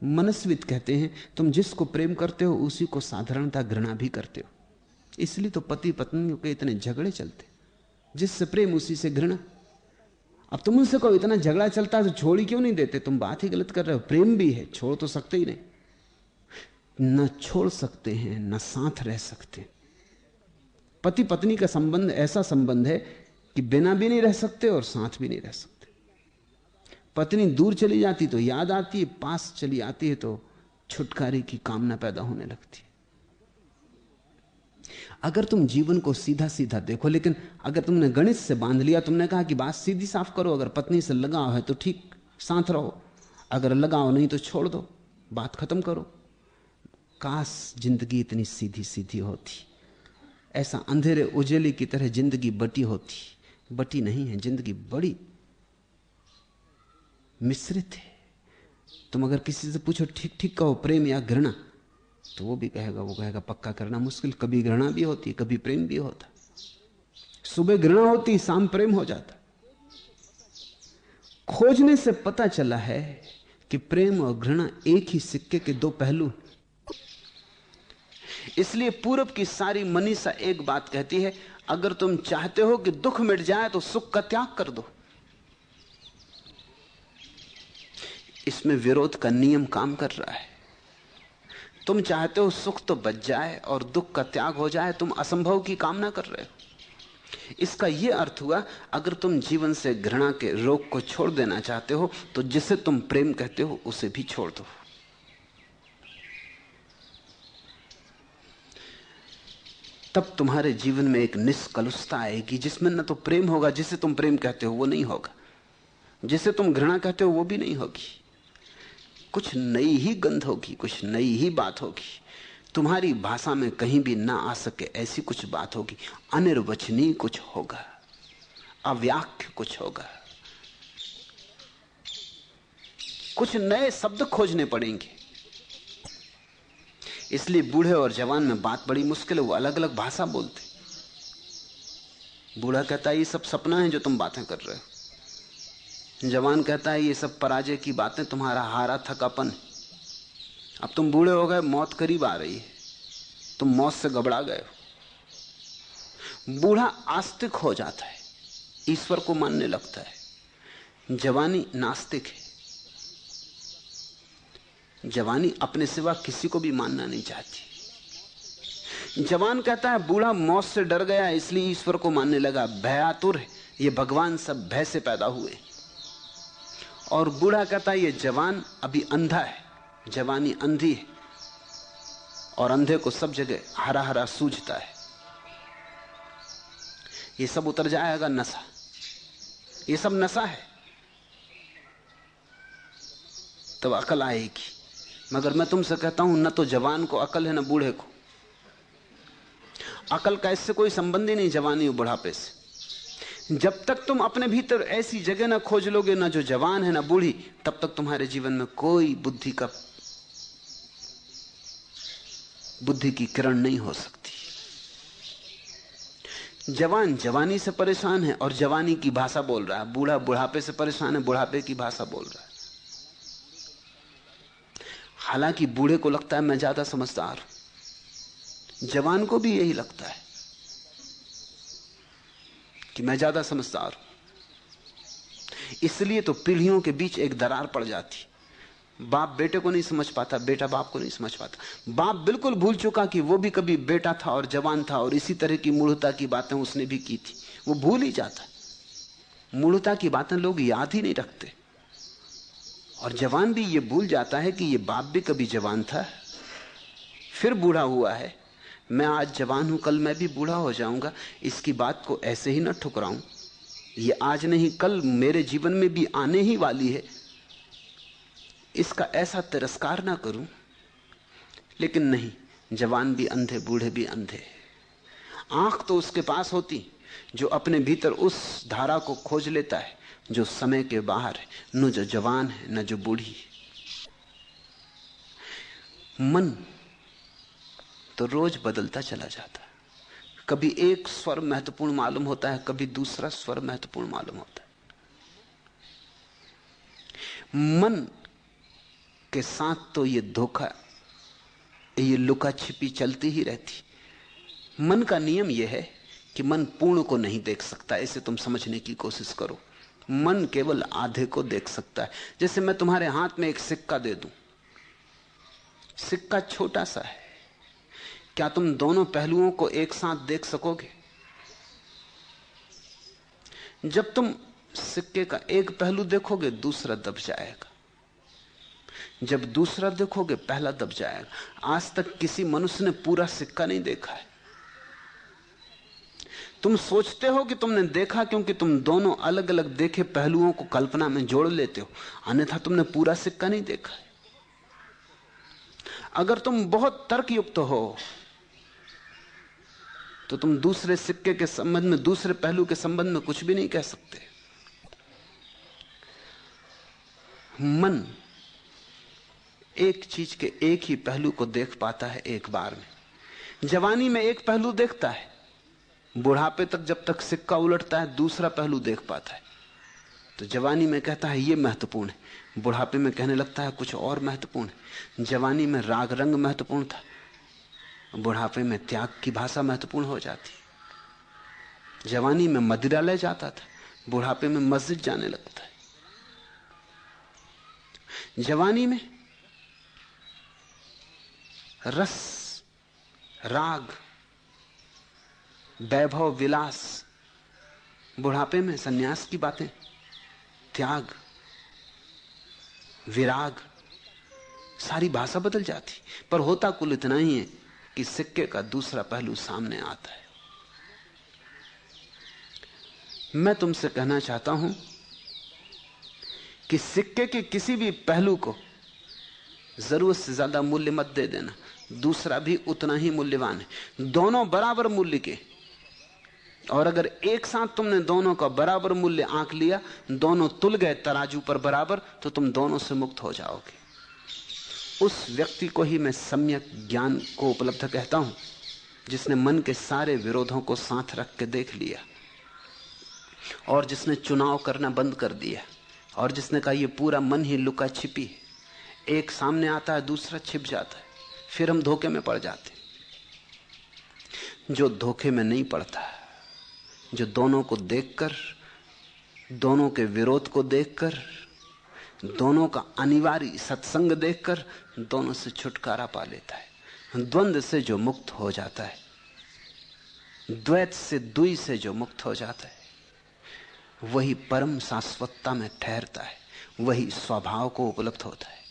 मनस्वित कहते हैं तुम जिसको प्रेम करते हो उसी को साधारणता घृणा भी करते हो। इसलिए तो पति पत्नी के इतने झगड़े चलते, जिससे प्रेम उसी से घृणा। अब तुम उनसे कहो इतना झगड़ा चलता है तो छोड़ ही क्यों नहीं देते, तुम बात ही गलत कर रहे हो। प्रेम भी है, छोड़ तो सकते ही नहीं। न छोड़ सकते हैं न साथ रह सकते। पति पत्नी का संबंध ऐसा संबंध है कि बिना भी नहीं रह सकते और साथ भी नहीं रह सकते। पत्नी दूर चली जाती तो याद आती है, पास चली आती है तो छुटकारे की कामना पैदा होने लगती है। अगर तुम जीवन को सीधा सीधा देखो, लेकिन अगर तुमने गणित से बांध लिया, तुमने कहा कि बात सीधी साफ करो, अगर पत्नी से लगाव है तो ठीक साथ रहो, अगर लगाव नहीं तो छोड़ दो, बात खत्म करो। काश जिंदगी इतनी सीधी सीधी होती, ऐसा अंधेरे उजेले की तरह जिंदगी बटी होती। बटी नहीं है जिंदगी, बड़ी मिश्रित है। तुम अगर किसी से पूछो ठीक ठीक कहो प्रेम या घृणा, तो वो कहेगा पक्का करना मुश्किल। कभी घृणा भी होती है, कभी प्रेम भी होता। सुबह घृणा होती, शाम प्रेम हो जाता। खोजने से पता चला है कि प्रेम और घृणा एक ही सिक्के के दो पहलू। इसलिए पूरब की सारी मनीषा एक बात कहती है, अगर तुम चाहते हो कि दुख मिट जाए तो सुख का त्याग कर दो। इसमें विरोध का नियम काम कर रहा है। तुम चाहते हो सुख तो बच जाए और दुख का त्याग हो जाए, तुम असंभव की कामना कर रहे हो। इसका यह अर्थ हुआ, अगर तुम जीवन से घृणा के रोग को छोड़ देना चाहते हो तो जिसे तुम प्रेम कहते हो उसे भी छोड़ दो। तब तुम्हारे जीवन में एक निष्कलुषता आएगी जिसमें न तो प्रेम होगा, जिसे तुम प्रेम कहते हो वो नहीं होगा, जिसे तुम घृणा कहते हो वो भी नहीं होगी। कुछ नई ही गंध होगी, कुछ नई ही बात होगी। तुम्हारी भाषा में कहीं भी ना आ सके ऐसी कुछ बात होगी। अनिर्वचनीय कुछ होगा, अव्याख्य कुछ होगा। कुछ नए शब्द खोजने पड़ेंगे। इसलिए बूढ़े और जवान में बात बड़ी मुश्किल है, वो अलग अलग भाषा बोलते। बूढ़ा कहता है ये सब सपना है जो तुम बातें कर रहे हो। जवान कहता है ये सब पराजय की बातें, तुम्हारा हारा थकापन। अब तुम बूढ़े हो गए, मौत करीब आ रही है, तुम मौत से घबरा गए हो। बूढ़ा आस्तिक हो जाता है, ईश्वर को मानने लगता है। जवानी नास्तिक है, जवानी अपने सिवा किसी को भी मानना नहीं चाहती। जवान कहता है बूढ़ा मौत से डर गया इसलिए ईश्वर को मानने लगा, भयातुर है, ये भगवान सब भय से पैदा हुए। और बूढ़ा कहता है ये जवान अभी अंधा है, जवानी अंधी है, और अंधे को सब जगह हरा हरा सूझता है। ये सब उतर जाएगा नशा, ये सब नशा है, तब अकल आएगी। मगर मैं तुमसे कहता हूं न तो जवान को अकल है न बूढ़े को। अकल का इससे कोई संबंध ही नहीं, जवानी और बुढ़ापे से। जब तक तुम अपने भीतर ऐसी जगह ना खोज लोगे, ना जो जवान है ना बूढ़ी, तब तक तुम्हारे जीवन में कोई बुद्धि की किरण नहीं हो सकती। जवान जवानी से परेशान है और जवानी की भाषा बोल रहा है, बूढ़ा बुढ़ापे से परेशान है, बुढ़ापे की भाषा बोल रहा है। हालांकि बूढ़े को लगता है मैं ज्यादा समझदार हूं, जवान को भी यही लगता है कि मैं ज्यादा समझदार हूं। इसलिए तो पीढ़ियों के बीच एक दरार पड़ जाती। बाप बेटे को नहीं समझ पाता, बेटा बाप को नहीं समझ पाता। बाप बिल्कुल भूल चुका कि वो भी कभी बेटा था और जवान था, और इसी तरह की मूढ़ता की बातें उसने भी की थी। वो भूल ही जाता। मूढ़ता की बातें लोग याद ही नहीं रखते। और जवान भी ये भूल जाता है कि ये बाप भी कभी जवान था, फिर बूढ़ा हुआ है। मैं आज जवान हूं, कल मैं भी बूढ़ा हो जाऊंगा। इसकी बात को ऐसे ही ना ठुकराऊं। ये आज नहीं कल मेरे जीवन में भी आने ही वाली है, इसका ऐसा तिरस्कार ना करूं। लेकिन नहीं, जवान भी अंधे, बूढ़े भी अंधे। आंख तो उसके पास होती जो अपने भीतर उस धारा को खोज लेता है जो समय के बाहर है, न जो जवान है न जो बूढ़ी है। मन तो रोज बदलता चला जाता है। कभी एक स्वर महत्वपूर्ण मालूम होता है, कभी दूसरा स्वर महत्वपूर्ण मालूम होता है। मन के साथ तो ये धोखा, ये लुका छिपी चलती ही रहती। मन का नियम यह है कि मन पूर्ण को नहीं देख सकता। इसे तुम समझने की कोशिश करो। मन केवल आधे को देख सकता है। जैसे मैं तुम्हारे हाथ में एक सिक्का दे दूं, सिक्का छोटा सा है, क्या तुम दोनों पहलुओं को एक साथ देख सकोगे? जब तुम सिक्के का एक पहलू देखोगे, दूसरा दब जाएगा। जब दूसरा देखोगे, पहला दब जाएगा। आज तक किसी मनुष्य ने पूरा सिक्का नहीं देखा है। तुम सोचते हो कि तुमने देखा, क्योंकि तुम दोनों अलग अलग देखे पहलुओं को कल्पना में जोड़ लेते हो, अन्यथा तुमने पूरा सिक्का नहीं देखा है। अगर तुम बहुत तर्कयुक्त हो तो तुम दूसरे सिक्के के संबंध में, दूसरे पहलू के संबंध में कुछ भी नहीं कह सकते। मन एक चीज के एक ही पहलू को देख पाता है एक बार में। जवानी में एक पहलू देखता है, बुढ़ापे तक जब तक सिक्का उलटता है दूसरा पहलू देख पाता है। तो जवानी में कहता है ये महत्वपूर्ण है, बुढ़ापे में कहने लगता है कुछ और महत्वपूर्ण है। जवानी में राग रंग महत्वपूर्ण था, बुढ़ापे में त्याग की भाषा महत्वपूर्ण हो जाती। जवानी में मदिरा ले जाता था, बुढ़ापे में मस्जिद जाने लगता है। जवानी में रस, राग, वैभव, विलास, बुढ़ापे में सन्यास की बातें, त्याग, विराग, सारी भाषा बदल जाती। पर होता कुल इतना ही है कि सिक्के का दूसरा पहलू सामने आता है। मैं तुमसे कहना चाहता हूं कि सिक्के के किसी भी पहलू को जरूरत से ज्यादा मूल्य मत दे देना, दूसरा भी उतना ही मूल्यवान है। दोनों बराबर मूल्य के, और अगर एक साथ तुमने दोनों का बराबर मूल्य आंक लिया, दोनों तुल गए तराजू पर बराबर, तो तुम दोनों से मुक्त हो जाओगे। उस व्यक्ति को ही मैं सम्यक ज्ञान को उपलब्ध कहता हूं, जिसने मन के सारे विरोधों को साथ रख के देख लिया, और जिसने चुनाव करना बंद कर दिया, और जिसने कहा यह पूरा मन ही लुका छिपी है, एक सामने आता है दूसरा छिप जाता है, फिर हम धोखे में पड़ जाते। जो धोखे में नहीं पड़ता, जो दोनों को देखकर, दोनों के विरोध को देखकर, दोनों का अनिवार्य सत्संग देखकर दोनों से छुटकारा पा लेता है। द्वंद्व से जो मुक्त हो जाता है, द्वैत से, द्वि से जो मुक्त हो जाता है, वही परम शाश्वतता में ठहरता है, वही स्वभाव को उपलब्ध होता है।